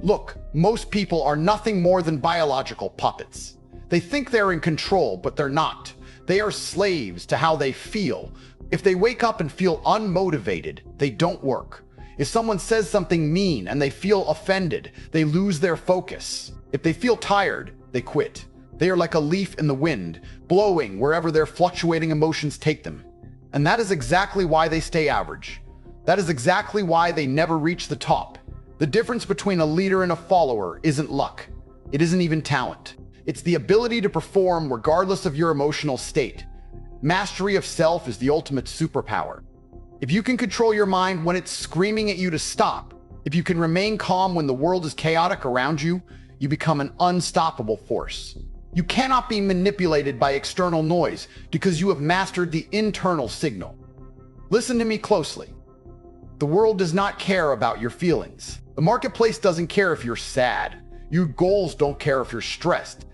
Look, most people are nothing more than biological puppets. They think they're in control, but they're not. They are slaves to how they feel. If they wake up and feel unmotivated, they don't work. If someone says something mean and they feel offended, they lose their focus. If they feel tired, they quit. They are like a leaf in the wind, blowing wherever their fluctuating emotions take them. And that is exactly why they stay average. That is exactly why they never reach the top. The difference between a leader and a follower isn't luck. It isn't even talent. It's the ability to perform regardless of your emotional state. Mastery of self is the ultimate superpower. If you can control your mind when it's screaming at you to stop, if you can remain calm when the world is chaotic around you, you become an unstoppable force. You cannot be manipulated by external noise because you have mastered the internal signal. Listen to me closely. The world does not care about your feelings. The marketplace doesn't care if you're sad. Your goals don't care if you're stressed.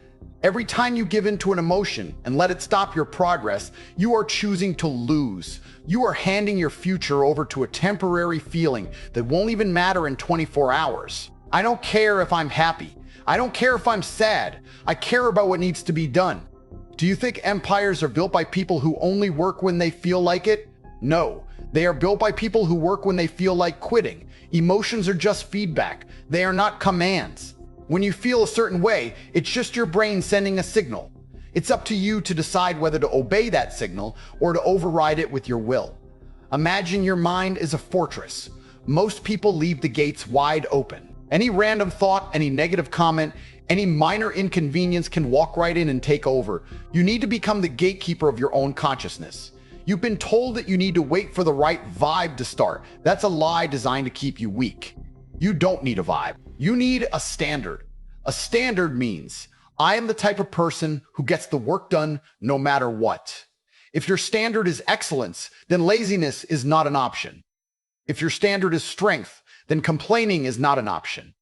Every time you give in to an emotion and let it stop your progress, you are choosing to lose. You are handing your future over to a temporary feeling that won't even matter in 24 hours. I don't care if I'm happy. I don't care if I'm sad. I care about what needs to be done. Do you think empires are built by people who only work when they feel like it? No, they are built by people who work when they feel like quitting. Emotions are just feedback. They are not commands. When you feel a certain way, it's just your brain sending a signal. It's up to you to decide whether to obey that signal or to override it with your will. Imagine your mind is a fortress. Most people leave the gates wide open. Any random thought, any negative comment, any minor inconvenience can walk right in and take over. You need to become the gatekeeper of your own consciousness. You've been told that you need to wait for the right vibe to start. That's a lie designed to keep you weak. You don't need a vibe. You need a standard. A standard means I am the type of person who gets the work done no matter what. If your standard is excellence, then laziness is not an option. If your standard is strength, then complaining is not an option.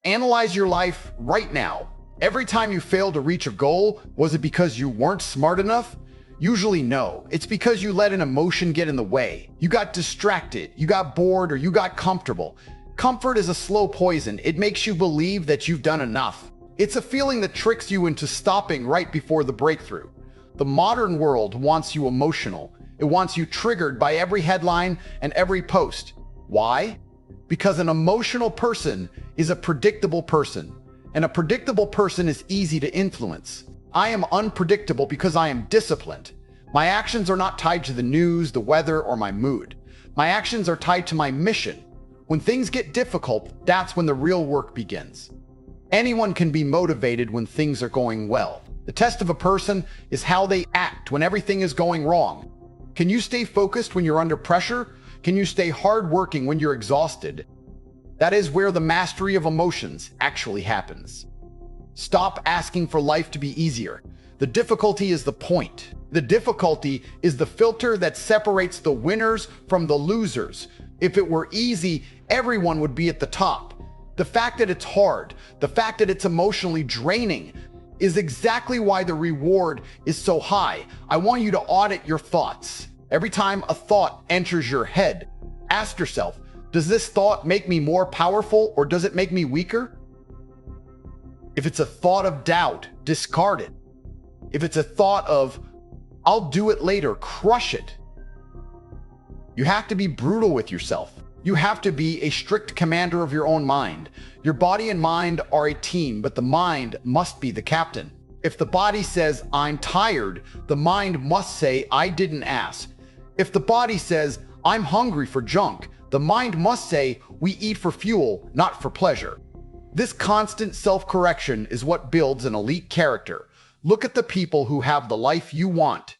Analyze your life right now. Every time you failed to reach a goal, was it because you weren't smart enough? Usually no. It's because you let an emotion get in the way. You got distracted, you got bored, or you got comfortable. Comfort is a slow poison. It makes you believe that you've done enough. It's a feeling that tricks you into stopping right before the breakthrough. The modern world wants you emotional. It wants you triggered by every headline and every post. Why? Because an emotional person is a predictable person, and a predictable person is easy to influence. I am unpredictable because I am disciplined. My actions are not tied to the news, the weather, or my mood. My actions are tied to my mission. When things get difficult, that's when the real work begins. Anyone can be motivated when things are going well. The test of a person is how they act when everything is going wrong. Can you stay focused when you're under pressure? Can you stay hardworking when you're exhausted? That is where the mastery of emotions actually happens. Stop asking for life to be easier. The difficulty is the point. The difficulty is the filter that separates the winners from the losers. If it were easy, everyone would be at the top. The fact that it's hard, the fact that it's emotionally draining, is exactly why the reward is so high. I want you to audit your thoughts. Every time a thought enters your head, ask yourself, does this thought make me more powerful or does it make me weaker? If it's a thought of doubt, discard it. If it's a thought of, I'll do it later, crush it. You have to be brutal with yourself. You have to be a strict commander of your own mind. Your body and mind are a team, but the mind must be the captain. If the body says, I'm tired, the mind must say, I didn't ask. If the body says, I'm hungry for junk, the mind must say, we eat for fuel, not for pleasure. This constant self-correction is what builds an elite character. Look at the people who have the life you want.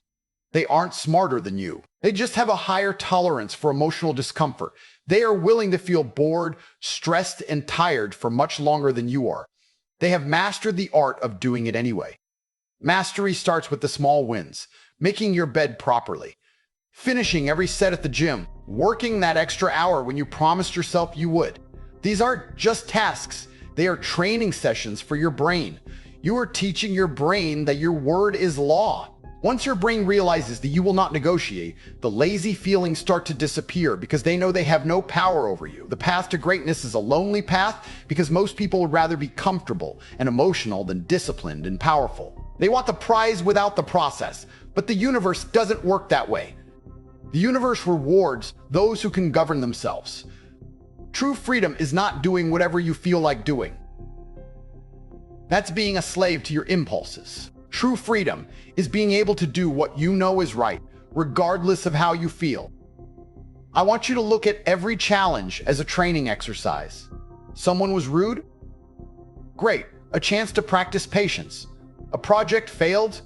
They aren't smarter than you. They just have a higher tolerance for emotional discomfort. They are willing to feel bored, stressed, and tired for much longer than you are. They have mastered the art of doing it anyway. Mastery starts with the small wins, making your bed properly, finishing every set at the gym, working that extra hour when you promised yourself you would. These aren't just tasks. They are training sessions for your brain. You are teaching your brain that your word is law. Once your brain realizes that you will not negotiate, the lazy feelings start to disappear because they know they have no power over you. The path to greatness is a lonely path because most people would rather be comfortable and emotional than disciplined and powerful. They want the prize without the process, but the universe doesn't work that way. The universe rewards those who can govern themselves. True freedom is not doing whatever you feel like doing. That's being a slave to your impulses. True freedom is being able to do what you know is right, regardless of how you feel. I want you to look at every challenge as a training exercise. Someone was rude? Great, a chance to practice patience. A project failed?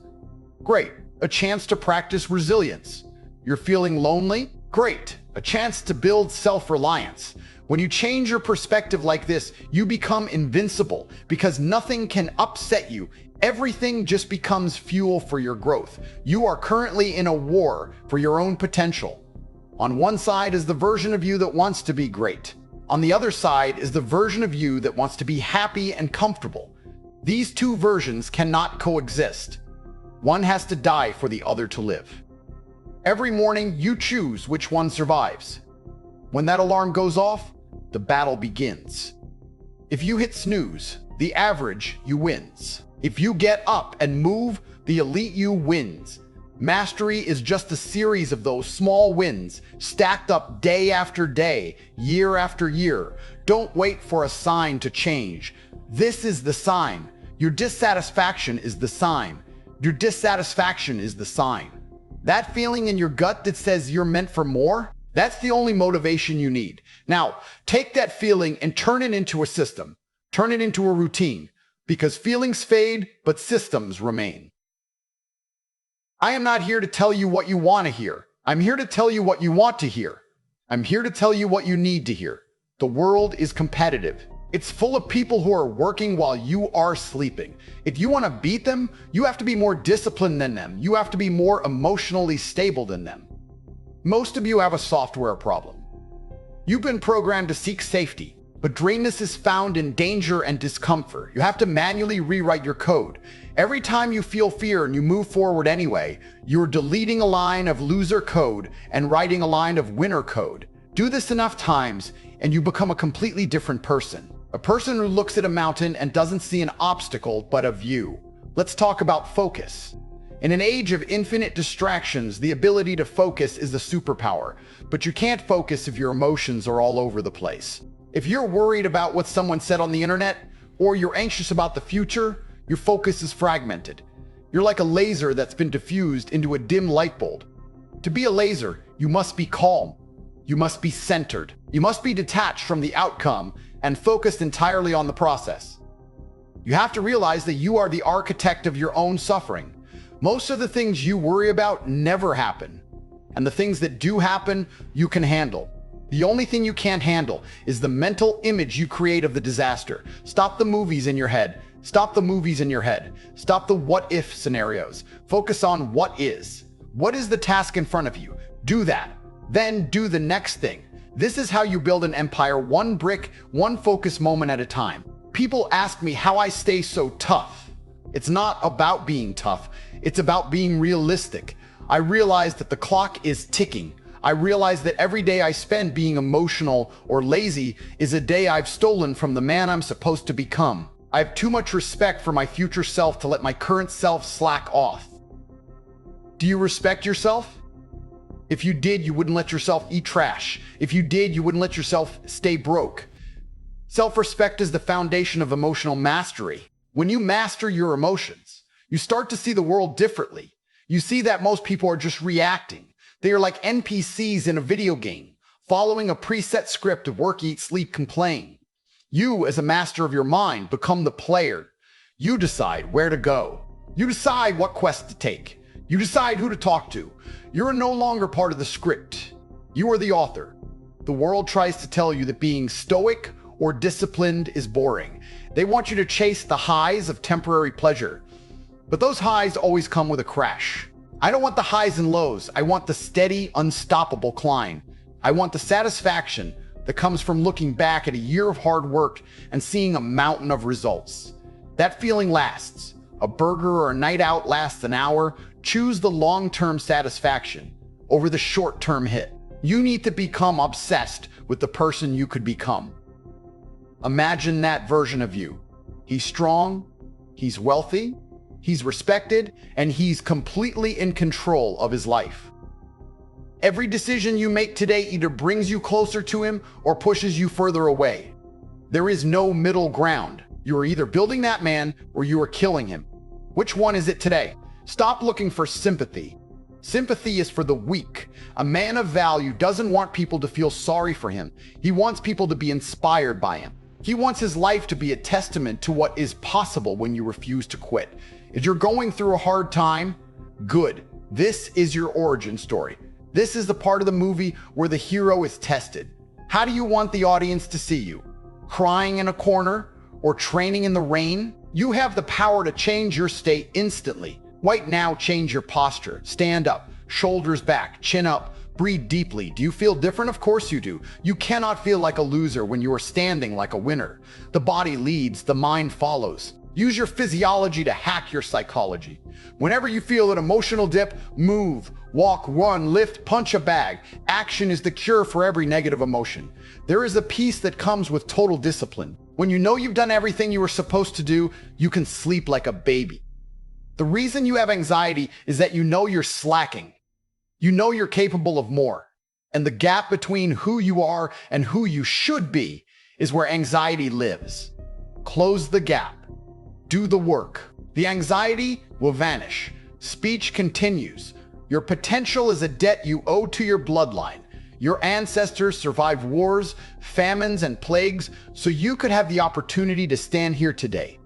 Great, a chance to practice resilience. You're feeling lonely? Great, a chance to build self-reliance. When you change your perspective like this, you become invincible because nothing can upset you. Everything just becomes fuel for your growth. You are currently in a war for your own potential. On one side is the version of you that wants to be great. On the other side is the version of you that wants to be happy and comfortable. These two versions cannot coexist. One has to die for the other to live. Every morning, you choose which one survives. When that alarm goes off, the battle begins. If you hit snooze, the average you wins. If you get up and move, the elite you wins. Mastery is just a series of those small wins, stacked up day after day, year after year. Don't wait for a sign to change. This is the sign. Your dissatisfaction is the sign. Your dissatisfaction is the sign. That feeling in your gut that says you're meant for more, that's the only motivation you need. Now, take that feeling and turn it into a system. Turn it into a routine. Because feelings fade, but systems remain. I am not here to tell you what you want to hear. I'm here to tell you what you want to hear. I'm here to tell you what you need to hear. The world is competitive. It's full of people who are working while you are sleeping. If you want to beat them, you have to be more disciplined than them. You have to be more emotionally stable than them. Most of you have a software problem. You've been programmed to seek safety. But greatness is found in danger and discomfort. You have to manually rewrite your code. Every time you feel fear and you move forward anyway, you're deleting a line of loser code and writing a line of winner code. Do this enough times and you become a completely different person. A person who looks at a mountain and doesn't see an obstacle but a view. Let's talk about focus. In an age of infinite distractions, the ability to focus is the superpower. But you can't focus if your emotions are all over the place. If you're worried about what someone said on the internet, or you're anxious about the future, your focus is fragmented. You're like a laser that's been diffused into a dim light bulb. To be a laser, you must be calm. You must be centered. You must be detached from the outcome and focused entirely on the process. You have to realize that you are the architect of your own suffering. Most of the things you worry about never happen. And the things that do happen, you can handle. The only thing you can't handle is the mental image you create of the disaster. Stop the movies in your head. Stop the movies in your head. Stop the what-if scenarios. Focus on what is. What is the task in front of you? Do that. Then do the next thing. This is how you build an empire, one brick, one focus moment at a time. People ask me how I stay so tough. It's not about being tough. It's about being realistic. I realize that the clock is ticking. I realize that every day I spend being emotional or lazy is a day I've stolen from the man I'm supposed to become. I have too much respect for my future self to let my current self slack off. Do you respect yourself? If you did, you wouldn't let yourself eat trash. If you did, you wouldn't let yourself stay broke. Self-respect is the foundation of emotional mastery. When you master your emotions, you start to see the world differently. You see that most people are just reacting. They are like NPCs in a video game, following a preset script of work, eat, sleep, complain. You, as a master of your mind, become the player. You decide where to go. You decide what quest to take. You decide who to talk to. You're no longer part of the script. You are the author. The world tries to tell you that being stoic or disciplined is boring. They want you to chase the highs of temporary pleasure. But those highs always come with a crash. I don't want the highs and lows. I want the steady, unstoppable climb. I want the satisfaction that comes from looking back at a year of hard work and seeing a mountain of results. That feeling lasts. A burger or a night out lasts an hour. Choose the long-term satisfaction over the short-term hit. You need to become obsessed with the person you could become. Imagine that version of you. He's strong, he's wealthy, he's respected, and he's completely in control of his life. Every decision you make today either brings you closer to him or pushes you further away. There is no middle ground. You are either building that man or you are killing him. Which one is it today? Stop looking for sympathy. Sympathy is for the weak. A man of value doesn't want people to feel sorry for him. He wants people to be inspired by him. He wants his life to be a testament to what is possible when you refuse to quit. If you're going through a hard time, good. This is your origin story. This is the part of the movie where the hero is tested. How do you want the audience to see you? Crying in a corner or training in the rain? You have the power to change your state instantly. Right now, change your posture. Stand up, shoulders back, chin up, breathe deeply. Do you feel different? Of course you do. You cannot feel like a loser when you are standing like a winner. The body leads, the mind follows. Use your physiology to hack your psychology. Whenever you feel an emotional dip, move, walk, run, lift, punch a bag. Action is the cure for every negative emotion. There is a peace that comes with total discipline. When you know you've done everything you were supposed to do, you can sleep like a baby. The reason you have anxiety is that you know you're slacking. You know you're capable of more. And the gap between who you are and who you should be is where anxiety lives. Close the gap. Do the work. The anxiety will vanish. Speech continues. Your potential is a debt you owe to your bloodline. Your ancestors survived wars, famines, and plagues, so you could have the opportunity to stand here today.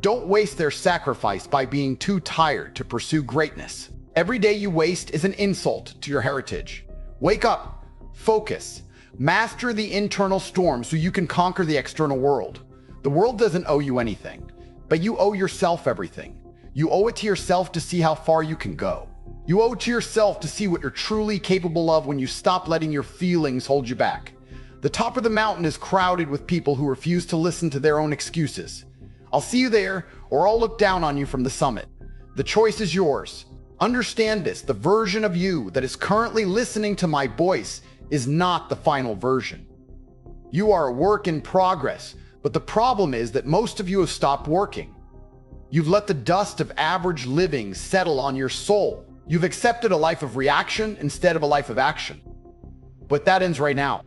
Don't waste their sacrifice by being too tired to pursue greatness. Every day you waste is an insult to your heritage. Wake up, focus, master the internal storm so you can conquer the external world. The world doesn't owe you anything, but you owe yourself everything. You owe it to yourself to see how far you can go. You owe it to yourself to see what you're truly capable of when you stop letting your feelings hold you back. The top of the mountain is crowded with people who refuse to listen to their own excuses. I'll see you there, or I'll look down on you from the summit. The choice is yours. Understand this, the version of you that is currently listening to my voice is not the final version. You are a work in progress, but the problem is that most of you have stopped working. You've let the dust of average living settle on your soul. You've accepted a life of reaction instead of a life of action. But that ends right now.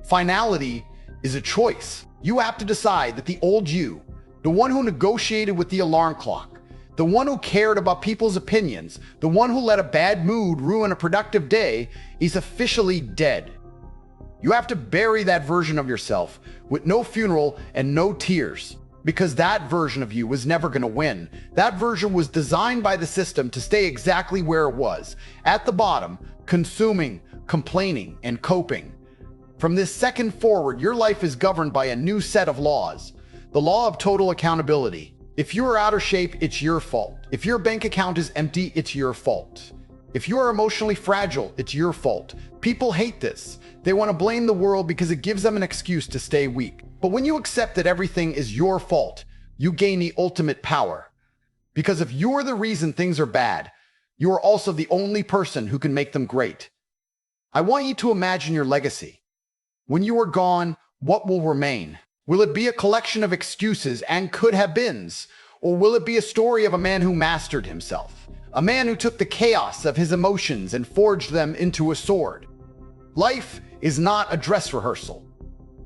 Finality is a choice. You have to decide that the old you, the one who negotiated with the alarm clock, the one who cared about people's opinions, the one who let a bad mood ruin a productive day, is officially dead. You have to bury that version of yourself with no funeral and no tears, because that version of you was never going to win. That version was designed by the system to stay exactly where it was, at the bottom, consuming, complaining, and coping. From this second forward, your life is governed by a new set of laws. The law of total accountability. If you are out of shape, it's your fault. If your bank account is empty, it's your fault. If you are emotionally fragile, it's your fault. People hate this. They want to blame the world because it gives them an excuse to stay weak. But when you accept that everything is your fault, you gain the ultimate power. Because if you're the reason things are bad, you are also the only person who can make them great. I want you to imagine your legacy. When you are gone, what will remain? Will it be a collection of excuses and could-have-beens? Or will it be a story of a man who mastered himself? A man who took the chaos of his emotions and forged them into a sword? Life is not a dress rehearsal.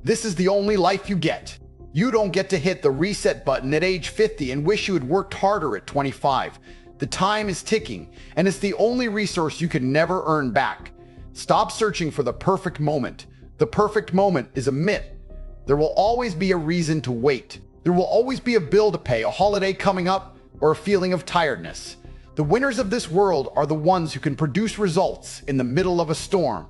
This is the only life you get. You don't get to hit the reset button at age 50 and wish you had worked harder at 25. The time is ticking, and it's the only resource you can never earn back. Stop searching for the perfect moment. The perfect moment is a myth. There will always be a reason to wait. There will always be a bill to pay, a holiday coming up, or a feeling of tiredness. The winners of this world are the ones who can produce results in the middle of a storm.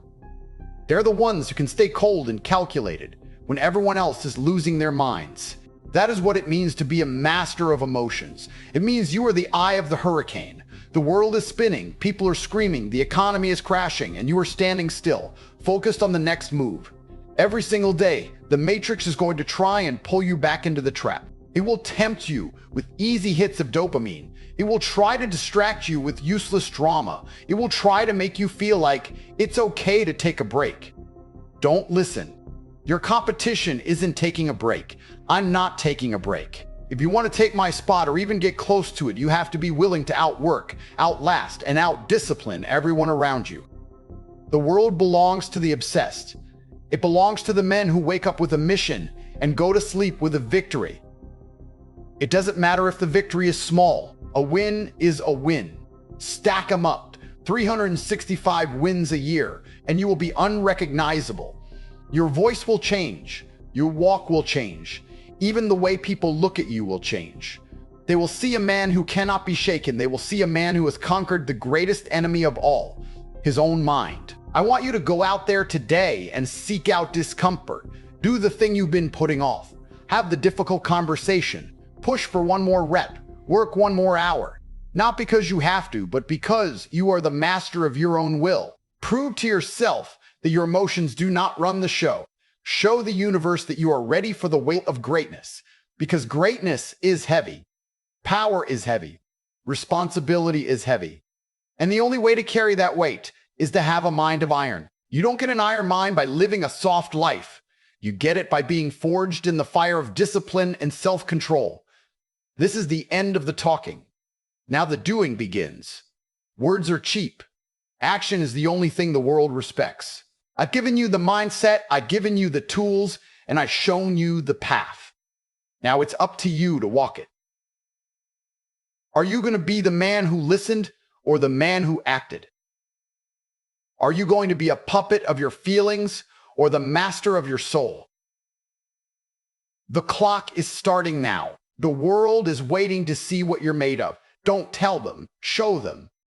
They're the ones who can stay cold and calculated when everyone else is losing their minds. That is what it means to be a master of emotions. It means you are the eye of the hurricane. The world is spinning, people are screaming, the economy is crashing, and you are standing still, focused on the next move. Every single day, the Matrix is going to try and pull you back into the trap. It will tempt you with easy hits of dopamine. It will try to distract you with useless drama. It will try to make you feel like it's okay to take a break. Don't listen. Your competition isn't taking a break. I'm not taking a break. If you want to take my spot or even get close to it, you have to be willing to outwork, outlast, and outdiscipline everyone around you. The world belongs to the obsessed. It belongs to the men who wake up with a mission and go to sleep with a victory. It doesn't matter if the victory is small. A win is a win. Stack them up. 365 wins a year, and you will be unrecognizable. Your voice will change. Your walk will change. Even the way people look at you will change. They will see a man who cannot be shaken. They will see a man who has conquered the greatest enemy of all, his own mind. I want you to go out there today and seek out discomfort. Do the thing you've been putting off. Have the difficult conversation. Push for one more rep. Work one more hour. Not because you have to, but because you are the master of your own will. Prove to yourself that your emotions do not run the show. Show the universe that you are ready for the weight of greatness, because greatness is heavy. Power is heavy. Responsibility is heavy. And the only way to carry that weight is to have a mind of iron. You don't get an iron mind by living a soft life. You get it by being forged in the fire of discipline and self-control. This is the end of the talking. Now the doing begins. Words are cheap. Action is the only thing the world respects. I've given you the mindset, I've given you the tools, and I've shown you the path. Now it's up to you to walk it. Are you going to be the man who listened or the man who acted? Are you going to be a puppet of your feelings or the master of your soul? The clock is starting now. The world is waiting to see what you're made of. Don't tell them, show them.